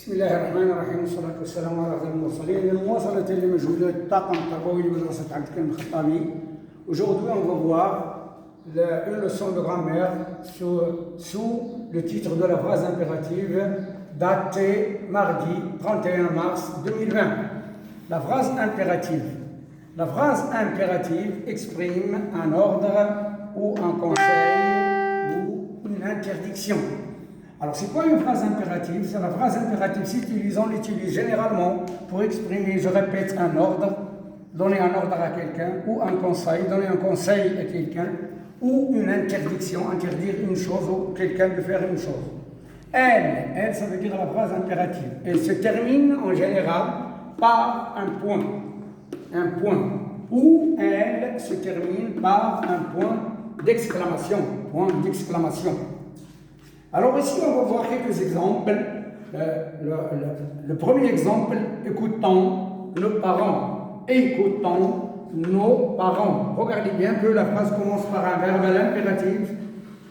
بسم الله الرحمن الرحيم والصلاة والسلام على أفضل المرسلين للمواصلة لمجهودات الطاقم التربوي لمدرسة عبد الكريم الخطابي. Aujourd'hui, on va voir une leçon de grammaire sous le titre de la phrase impérative datée mardi 31 mars 2020. La phrase impérative. La phrase impérative exprime un ordre ou un conseil ou une interdiction. Alors, c'est quoi une phrase impérative? C'est la phrase impérative, on l'utilise généralement pour exprimer, je répète, un ordre, donner un ordre à quelqu'un, ou un conseil, donner un conseil à quelqu'un, ou une interdiction, interdire une chose ou quelqu'un de faire une chose. Elle, ça veut dire la phrase impérative. Elle se termine en général par un point. Ou elle se termine par un point d'exclamation. Alors ici, on va voir quelques exemples. Le premier exemple, écoutons nos parents. Regardez bien que la phrase commence par un verbe à l'impératif.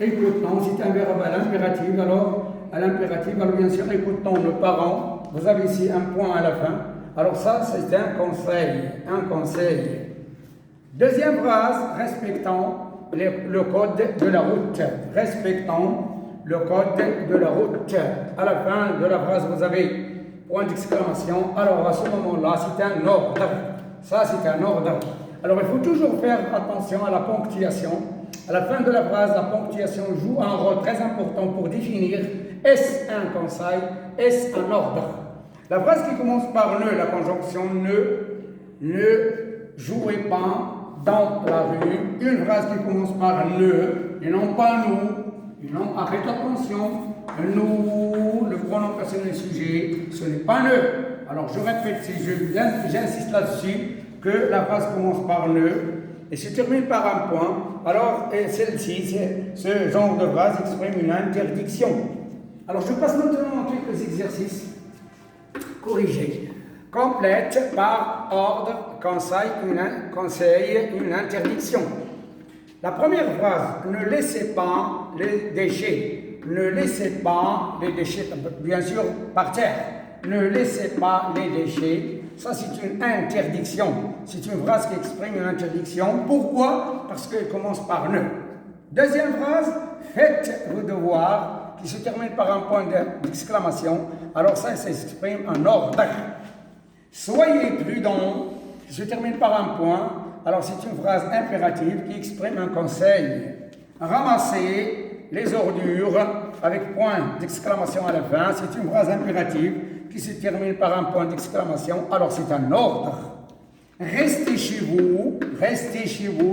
Écoutons, c'est un verbe à l'impératif. Alors bien sûr, écoutons nos parents. Vous avez ici un point à la fin. Alors ça, c'est un conseil. Deuxième phrase, respectons le code de la route. Le code de la route. À la fin de la phrase, vous avez point d'exclamation. Alors, à ce moment-là, c'est un ordre. Ça, c'est un ordre. Alors, il faut toujours faire attention à la ponctuation. À la fin de la phrase, la ponctuation joue un rôle très important pour définir est-ce un conseil, est-ce un ordre. La phrase qui commence par ne, la conjonction ne jouez pas dans la rue. Une phrase qui commence par ne, et non pas nous. Non, faites attention, nous, le pronom personnel sujet, ce n'est pas ne. Alors je répète, j'insiste là-dessus, que la phrase commence par ne et se termine par un point. Alors celle-ci, ce genre de phrase exprime une interdiction. Alors je passe maintenant à quelques exercices corrigés. Complète par ordre, conseil, une interdiction. La première phrase, ne laissez pas les déchets. Ne laissez pas les déchets, bien sûr, par terre. Ne laissez pas les déchets. Ça, c'est une interdiction. C'est une phrase qui exprime une interdiction. Pourquoi? Parce qu'elle commence par ne. Deuxième phrase, faites vos devoirs, qui se termine par un point d'exclamation. Alors ça s'exprime en ordre. Soyez prudents, qui se termine par un point. Alors c'est une phrase impérative qui exprime un conseil. Ramassez les ordures avec point d'exclamation à la fin. C'est une phrase impérative qui se termine par un point d'exclamation. Alors c'est un ordre. Restez chez vous,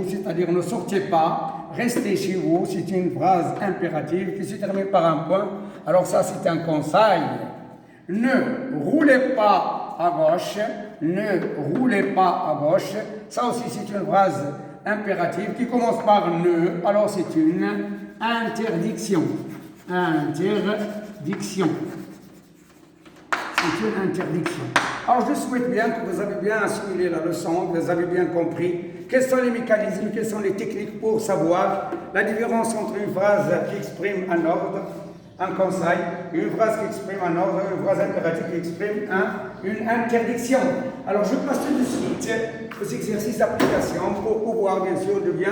c'est-à-dire ne sortez pas. Restez chez vous, c'est une phrase impérative qui se termine par un point. Alors ça c'est un conseil. Ne roulez pas à gauche. Ça aussi, c'est une phrase impérative qui commence par ne. Alors, c'est une interdiction. C'est une interdiction. Alors, je souhaite bien que vous avez bien assimilé la leçon, que vous avez bien compris quels sont les mécanismes, quelles sont les techniques pour savoir la différence entre une phrase qui exprime un ordre, un conseil, une phrase qui exprime un ordre, une phrase impérative qui exprime une interdiction. Alors je passe tout de suite aux exercices d'application pour pouvoir bien sûr de bien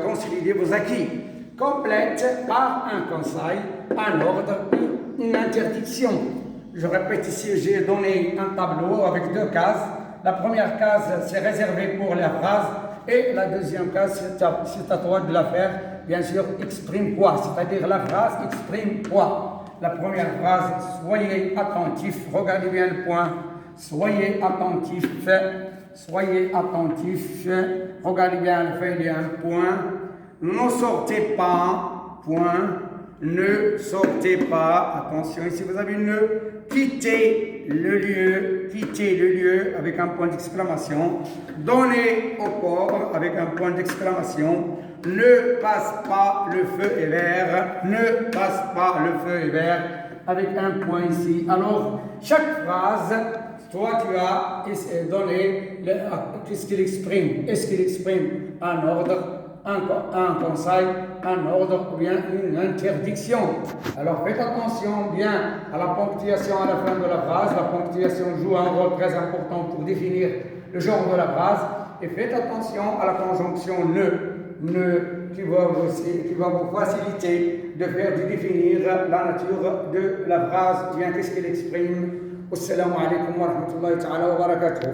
consolider vos acquis. Complète par un conseil, un ordre, une interdiction. Je répète ici, j'ai donné un tableau avec deux cases. La première case, c'est réservé pour la phrase et la deuxième case, c'est à toi de la faire. Bien sûr, exprime quoi, c'est-à-dire la phrase exprime quoi. La première phrase, soyez attentifs, regardez bien le point, soyez attentifs, regardez bien le fait, il y a un point, ne sortez pas, point, ne sortez pas, attention, ici vous avez ne, quittez le lieu avec un point d'exclamation, donnez au pauvre avec un point d'exclamation, ne passe pas le feu est vert, avec un point ici. Alors, chaque phrase, toi tu as donné qu'est-ce qu'il exprime. Est-ce qu'il exprime un ordre, un conseil, un ordre ou bien une interdiction. Alors faites attention bien à la ponctuation à la fin de la phrase. La ponctuation joue un rôle très important pour définir le genre de la phrase. Et faites attention à la conjonction ne qui va vous faciliter de définir la nature de la phrase, bien qu'est-ce qu'elle exprime. Assalamu alaikum wa rahmatullahi ta'ala wa barakatuh.